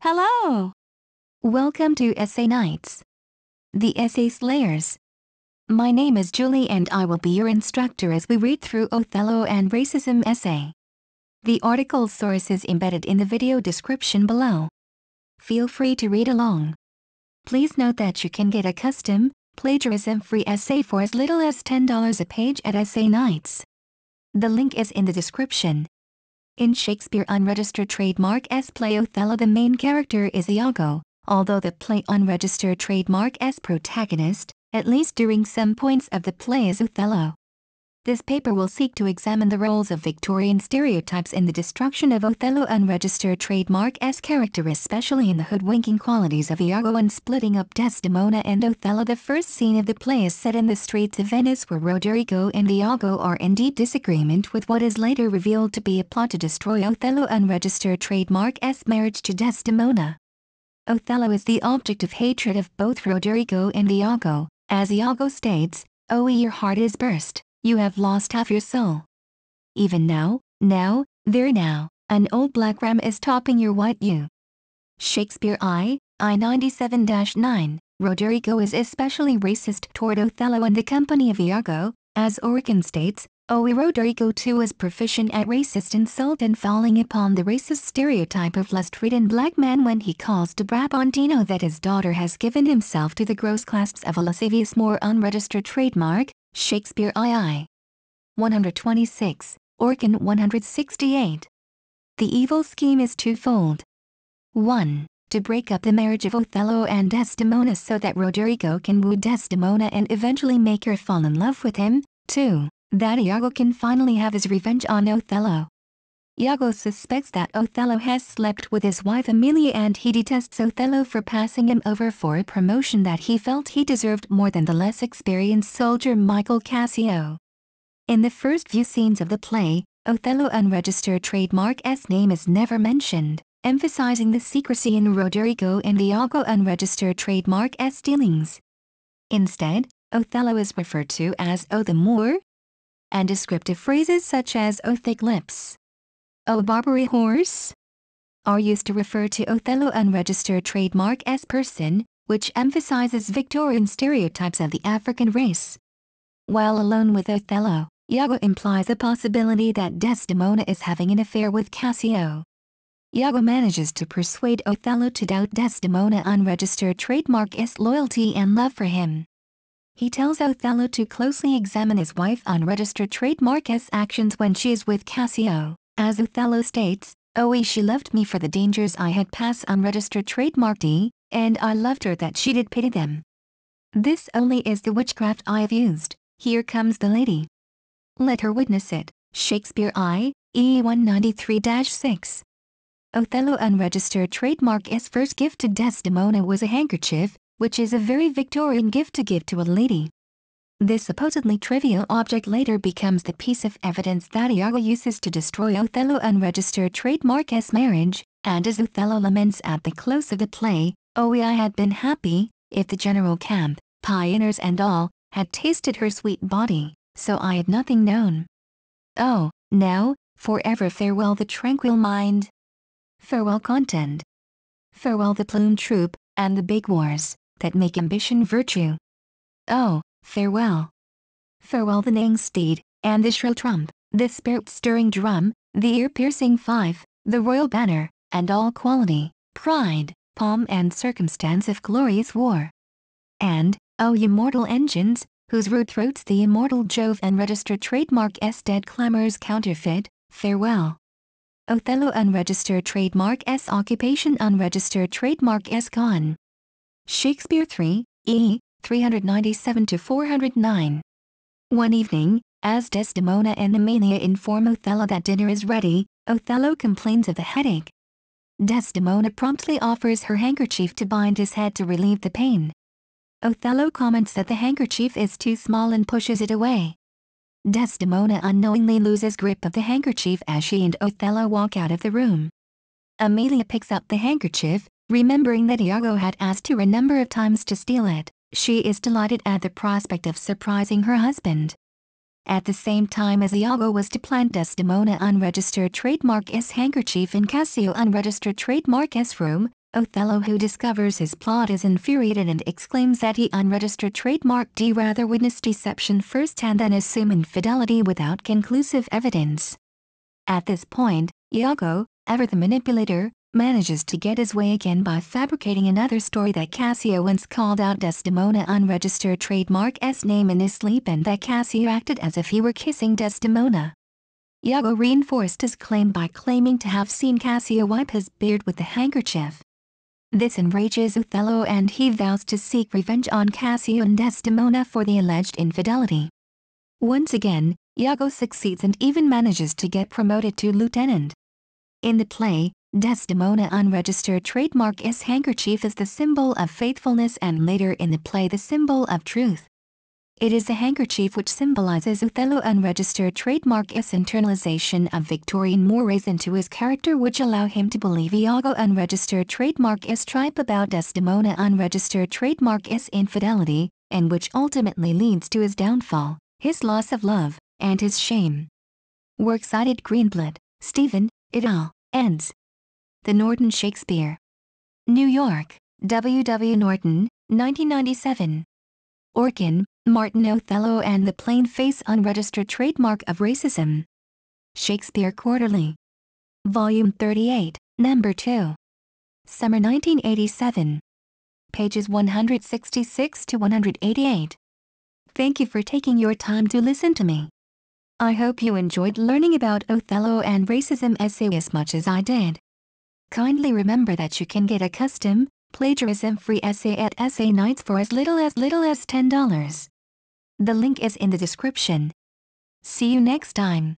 Hello! Welcome to Essay Nights, the Essay Slayers. My name is Julie and I will be your instructor as we read through Othello and Racism essay. The article source is embedded in the video description below. Feel free to read along. Please note that you can get a custom, plagiarism-free essay for as little as $10 a page at Essay Nights. The link is in the description. In Shakespeare Unregistered Trademark play Othello, the main character is Iago, although the play Unregistered Trademark's protagonist, at least during some points of the play, is Othello. This paper will seek to examine the roles of Victorian stereotypes in the destruction of Othello Unregistered Trademark's character, especially in the hoodwinking qualities of Iago and splitting up Desdemona and Othello. The first scene of the play is set in the streets of Venice, where Roderigo and Iago are in deep disagreement with what is later revealed to be a plot to destroy Othello Unregistered Trademark's marriage to Desdemona. Othello is the object of hatred of both Roderigo and Iago, as Iago states, "Oh, your heart is burst. You have lost half your soul. Even now, there now, an old black ram is topping your white ewe." Shakespeare I-97-9. Roderigo is especially racist toward Othello and the company of Iago, as Orkin states, "Oh, Roderigo too is proficient at racist insult and falling upon the racist stereotype of lust-ridden black man when he calls to Brabantino that his daughter has given himself to the gross clasps of a lascivious Moor unregistered trademark." Shakespeare II 126, Orkin 168. The evil scheme is twofold. 1. To break up the marriage of Othello and Desdemona so that Roderigo can woo Desdemona and eventually make her fall in love with him. 2. That Iago can finally have his revenge on Othello. Iago suspects that Othello has slept with his wife Amelia and he detests Othello for passing him over for a promotion that he felt he deserved more than the less experienced soldier Michael Cassio. In the first few scenes of the play, Othello Unregistered Trademark's name is never mentioned, emphasizing the secrecy in Roderigo and Iago Unregistered Trademark's dealings. Instead, Othello is referred to as "O the Moor," and descriptive phrases such as "O thick lips," "O Barbary horse," are used to refer to Othello Unregistered Trademark's person, which emphasizes Victorian stereotypes of the African race. While alone with Othello, Iago implies a possibility that Desdemona is having an affair with Cassio. Iago manages to persuade Othello to doubt Desdemona Unregistered Trademark's loyalty and love for him. He tells Othello to closely examine his wife Unregistered Trademark's actions when she is with Cassio. As Othello states, "Oh, she loved me for the dangers I had passed Unregistered Trademark D, and I loved her that she did pity them. This only is the witchcraft I have used. Here comes the lady. Let her witness it." Shakespeare I.E. 193-6. Othello Unregistered Trademark's first gift to Desdemona was a handkerchief, which is a very Victorian gift to give to a lady. This supposedly trivial object later becomes the piece of evidence that Iago uses to destroy Othello Unregistered Trademark's marriage, and as Othello laments at the close of the play, "Oh, I had been happy, if the general camp, pioneers and all, had tasted her sweet body, so I had nothing known. Oh, now, forever farewell the tranquil mind. Farewell content. Farewell the plumed troop, and the big wars, that make ambition virtue. Oh, farewell. Farewell the neighing steed, and the shrill trump, the spirit-stirring drum, the ear-piercing fife, the royal banner, and all quality, pride, pomp and circumstance of glorious war. And, oh ye mortal engines, whose rude throats the immortal Jove Unregistered Trademark's dead clamors counterfeit, farewell. Othello Unregistered Trademark's occupation Unregistered Trademark's gone." Shakespeare III.E. 397-409. One evening, as Desdemona and Amelia inform Othello that dinner is ready, Othello complains of the headache. Desdemona promptly offers her handkerchief to bind his head to relieve the pain. Othello comments that the handkerchief is too small and pushes it away. Desdemona unknowingly loses grip of the handkerchief as she and Othello walk out of the room. Amelia picks up the handkerchief, remembering that Iago had asked her a number of times to steal it. She is delighted at the prospect of surprising her husband. At the same time as Iago was to plant Desdemona Unregistered Trademark's handkerchief in Cassio Unregistered Trademark's room, Othello, who discovers his plot, is infuriated and exclaims that he unregistered trademark D rather witnessed deception firsthand than assume infidelity without conclusive evidence. At this point, Iago, ever the manipulator, manages to get his way again by fabricating another story that Cassio once called out Desdemona unregistered trademark S name in his sleep and that Cassio acted as if he were kissing Desdemona. Iago reinforced his claim by claiming to have seen Cassio wipe his beard with the handkerchief. This enrages Othello and he vows to seek revenge on Cassio and Desdemona for the alleged infidelity. Once again, Iago succeeds and even manages to get promoted to lieutenant. In the play, Desdemona unregistered trademark S handkerchief is the symbol of faithfulness and later in the play the symbol of truth. It is the handkerchief which symbolizes Othello unregistered trademark S internalization of Victorian mores into his character which allow him to believe Iago unregistered trademark S tripe about Desdemona unregistered trademark S infidelity, and which ultimately leads to his downfall, his loss of love, and his shame. Works cited: Greenblatt, Stephen, et al., eds. The Norton Shakespeare. New York, W. W. Norton, 1997. Orkin, Martin. Othello and the Plain-Face Unregistered Trademark of Racism. Shakespeare Quarterly. Volume 38, Number 2. Summer 1987. Pages 166 to 188. Thank you for taking your time to listen to me. I hope you enjoyed learning about Othello and racism essay as much as I did. Kindly remember that you can get a custom, plagiarism-free essay at Essay Nights for as little as $10. The link is in the description. See you next time.